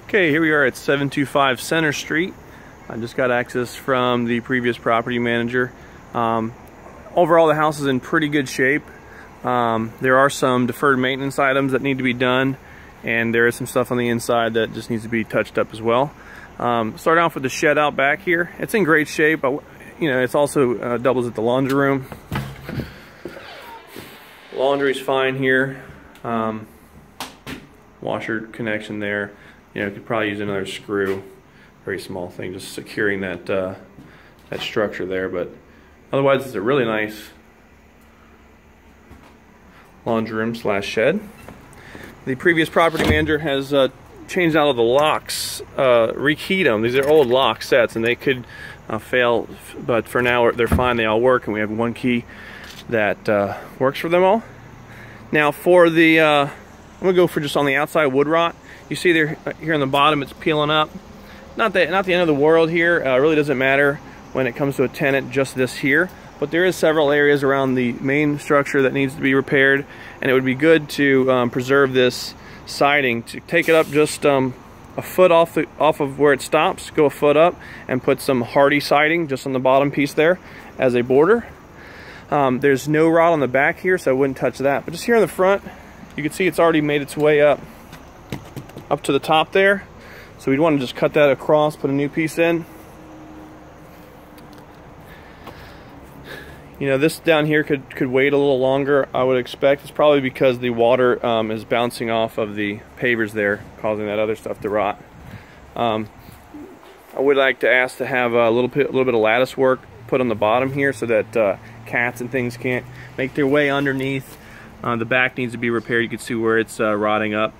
Okay, here we are at 725 Center Street. I just got access from the previous property manager. Overall, the house is in pretty good shape. There are some deferred maintenance items that need to be done, and there is some stuff on the inside that just needs to be touched up as well. Starting off with the shed out back here, it's in great shape. It's also doubles as the laundry room. Laundry's fine here. Washer connection there. Could probably use another screw, very small thing, just securing that that structure there. But otherwise, it's a really nice laundry room slash shed. The previous property manager has changed out all the locks, rekeyed them. These are old lock sets, and they could fail, but for now they're fine. They all work, and we have one key that works for them all. Now for the, I'm gonna go for just on the outside wood rot. You see there here on the bottom, it's peeling up. Not the end of the world here. It really doesn't matter when it comes to a tenant, just this here. But there is several areas around the main structure that needs to be repaired, and it would be good to preserve this siding. To take it up just a foot off of where it stops, go a foot up, and put some hardy siding just on the bottom piece there as a border. There's no rot on the back here, so I wouldn't touch that. But just here in the front, you can see it's already made its way up to the top there. So we'd want to just cut that across, put a new piece in. This down here could wait a little longer, I would expect. It's probably because the water is bouncing off of the pavers there, causing that other stuff to rot. I would like to ask to have a little bit of lattice work put on the bottom here so that cats and things can't make their way underneath. The back needs to be repaired. You can see where it's rotting up.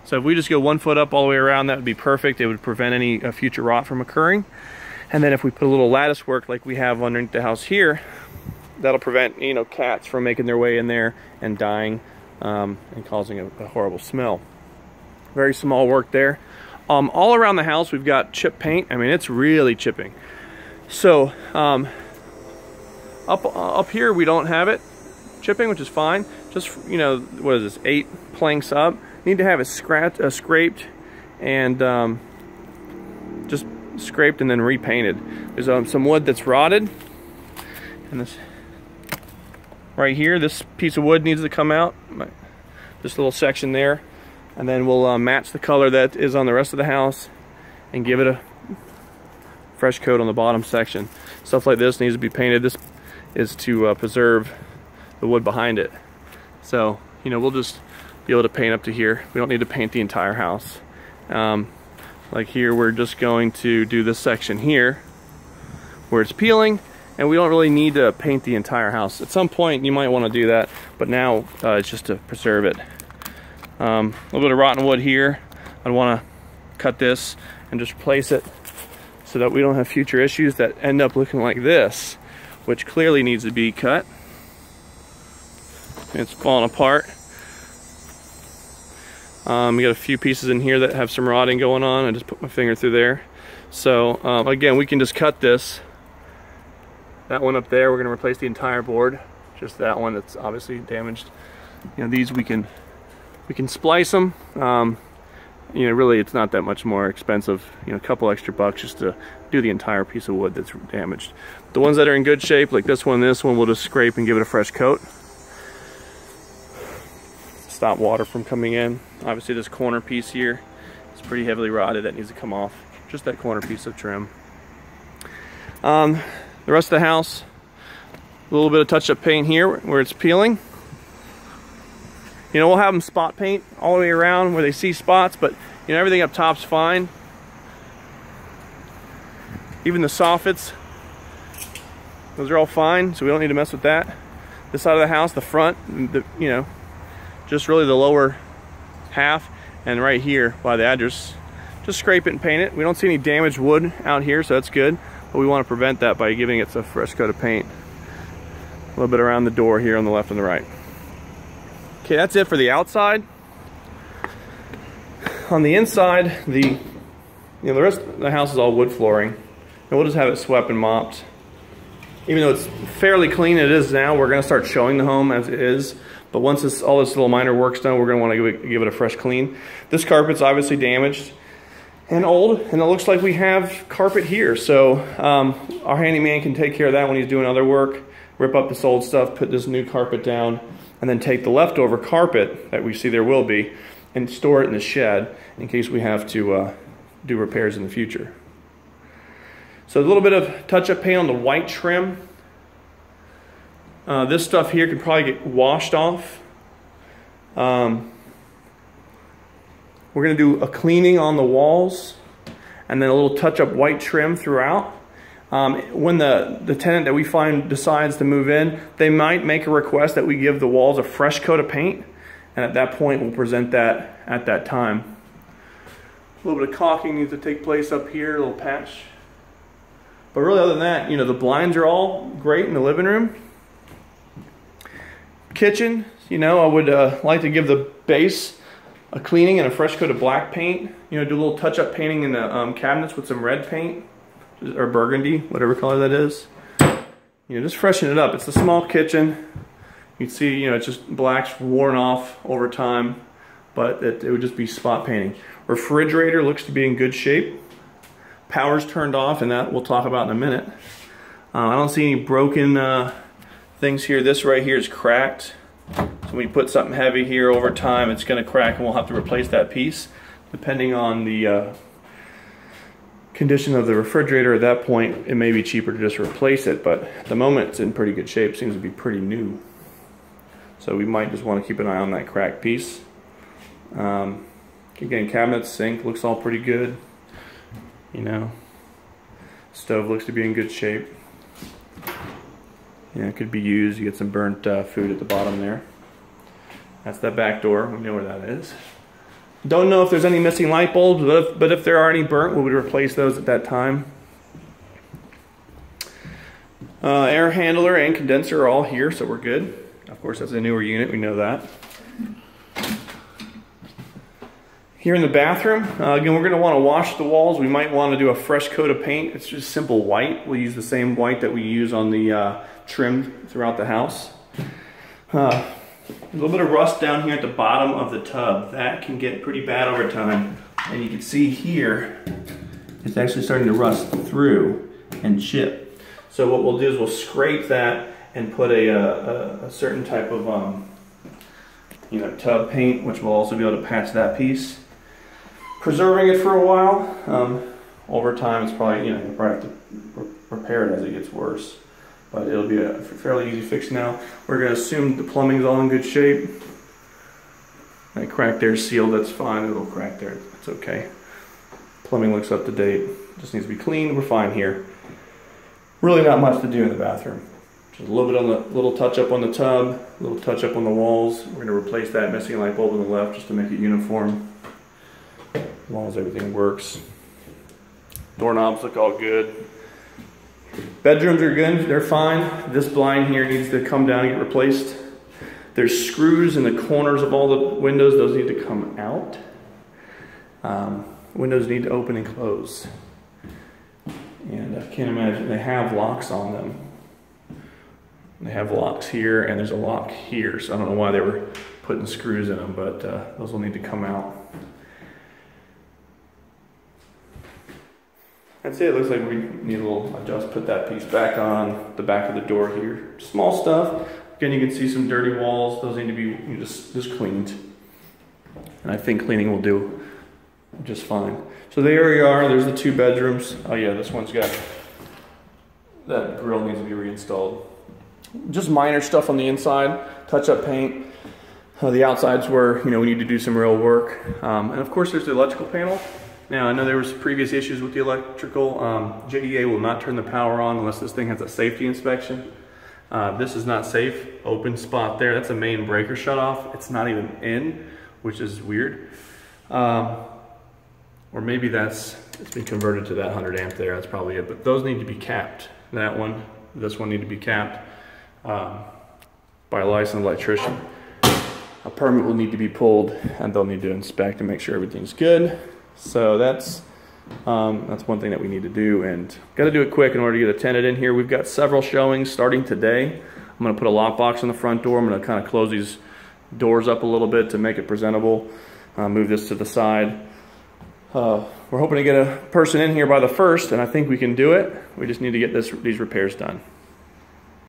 So if we just go 1 foot up all the way around, that would be perfect. It would prevent any future rot from occurring. And then if we put a little lattice work like we have underneath the house here, that'll prevent cats from making their way in there and dying and causing a horrible smell. Very small work there. All around the house we've got chip paint. I mean, it's really chipping. So up here we don't have it chipping, which is fine. Just what is this, 8 planks up. Need to have it scraped and just scraped and then repainted. There's some wood that's rotted, and this right here, this piece of wood needs to come out, this little section there, and then we'll match the color that is on the rest of the house and give it a fresh coat on the bottom section. Stuff like this needs to be painted. This is to preserve the wood behind it. So we'll just be able to paint up to here. We don't need to paint the entire house. Like here, we're just going to do this section here where it's peeling, and we don't really need to paint the entire house. At some point you might want to do that, but now it's just to preserve it. A little bit of rotten wood here. I'd want to cut this and just place it so that we don't have future issues that end up looking like this, which clearly needs to be cut. It's falling apart. We got a few pieces in here that have some rotting going on. I just put my finger through there. So again, we can just cut this. That one up there, we're going to replace the entire board. Just that one that's obviously damaged. These we can splice them. Really, it's not that much more expensive. A couple extra bucks just to do the entire piece of wood that's damaged. The ones that are in good shape, like this one, we'll just scrape and give it a fresh coat. Stop water from coming in. Obviously this corner piece here is pretty heavily rotted. That needs to come off. Just that corner piece of trim. The rest of the house, a little bit of touch-up paint here where it's peeling. We'll have them spot paint all the way around where they see spots, but everything up top's fine. Even the soffits, those are all fine, so we don't need to mess with that. This side of the house, the front, just really the lower half, and right here by the edges, just scrape it and paint it. We don't see any damaged wood out here, so that's good, but we want to prevent that by giving it a fresh coat of paint. A little bit around the door here on the left and the right. Okay, that's it for the outside. On the inside, the rest of the house is all wood flooring, and we'll just have it swept and mopped. Even though it's fairly clean, it is now, we're going to start showing the home as it is. But once all this little minor work's done, we're going to want to give it a fresh clean. This carpet's obviously damaged. and old, and it looks like we have carpet here. So our handyman can take care of that when he's doing other work, rip up this old stuff, put this new carpet down, and then take the leftover carpet that we see there will be and store it in the shed in case we have to do repairs in the future. So a little bit of touch-up paint on the white trim. This stuff here could probably get washed off. We're going to do a cleaning on the walls and then a little touch-up white trim throughout. When the tenant that we find decides to move in, they might make a request that we give the walls a fresh coat of paint, and at that point we'll present that at that time. A little bit of caulking needs to take place up here, a little patch. But really other than that, you know, the blinds are all great in the living room. Kitchen, you know, I would like to give the base a cleaning and a fresh coat of black paint. You know, do a little touch-up painting in the cabinets with some red paint, or burgundy, whatever color that is. You know, just freshen it up. It's a small kitchen. You can see, you know, it's just black's worn off over time, but it would just be spot painting. Refrigerator looks to be in good shape. Power's turned off, and that we'll talk about in a minute. I don't see any broken things here. This right here is cracked. So when you put something heavy here over time, it's going to crack, and we'll have to replace that piece. Depending on the condition of the refrigerator at that point, it may be cheaper to just replace it, but at the moment it's in pretty good shape. Seems to be pretty new. So we might just want to keep an eye on that cracked piece. Again, cabinet, sink looks all pretty good. You know, stove looks to be in good shape. Yeah, it could be used. You get some burnt food at the bottom there. That's that back door. We know where that is. Don't know if there's any missing light bulbs, but if there are any burnt, we would replace those at that time. Air handler and condenser are all here, so we're good. Of course, that's a newer unit, we know that. Here in the bathroom, again, we're going to want to wash the walls. We might want to do a fresh coat of paint. It's just simple white. We'll use the same white that we use on the trim throughout the house. A little bit of rust down here at the bottom of the tub. That can get pretty bad over time. And you can see here, it's actually starting to rust through and chip. So what we'll do is we'll scrape that and put a certain type of you know, tub paint, which will also be able to patch that piece. Preserving it for a while. Over time, it's probably, you know, you'll probably have to repair it as it gets worse. But it'll be a fairly easy fix now. We're going to assume the plumbing's all in good shape. That crack there sealed, that's fine. A little crack there, it's okay. Plumbing looks up to date. Just needs to be cleaned. We're fine here. Really not much to do in the bathroom. Just a little bit on the little touch up on the tub, a little touch up on the walls. We're going to replace that missing light bulb on the left just to make it uniform. As long as everything works. Doorknobs look all good. Bedrooms are good, they're fine. This blind here needs to come down and get replaced. There's screws in the corners of all the windows, those need to come out. Windows need to open and close. And I can't imagine, they have locks on them. They have locks here and there's a lock here, so I don't know why they were putting screws in them, but those will need to come out. That's it. It looks like we need a little adjust, put that piece back on the back of the door here. Small stuff. Again, you can see some dirty walls. Those need to be just cleaned. And I think cleaning will do just fine. So there you are. There's the two bedrooms. Oh yeah, this one's got, that grill needs to be reinstalled. Just minor stuff on the inside, touch up paint. The outside's where, you know, we need to do some real work. And of course there's the electrical panel. Now, I know there was previous issues with the electrical. JEA will not turn the power on unless this thing has a safety inspection. This is not safe. Open spot there. That's a main breaker shut off. It's not even in, which is weird. Or maybe it's been converted to that 100 amp there. That's probably it. But those need to be capped. That one, this one need to be capped by a licensed electrician. A permit will need to be pulled, and they'll need to inspect and make sure everything's good. So that's one thing that we need to do, and got to do it quick in order to get a tenant in here. We've got several showings starting today. I'm going to put a lockbox on the front door. I'm going to kind of close these doors up a little bit to make it presentable. Move this to the side. We're hoping to get a person in here by the 1st, and I think we can do it. We just need to get these repairs done.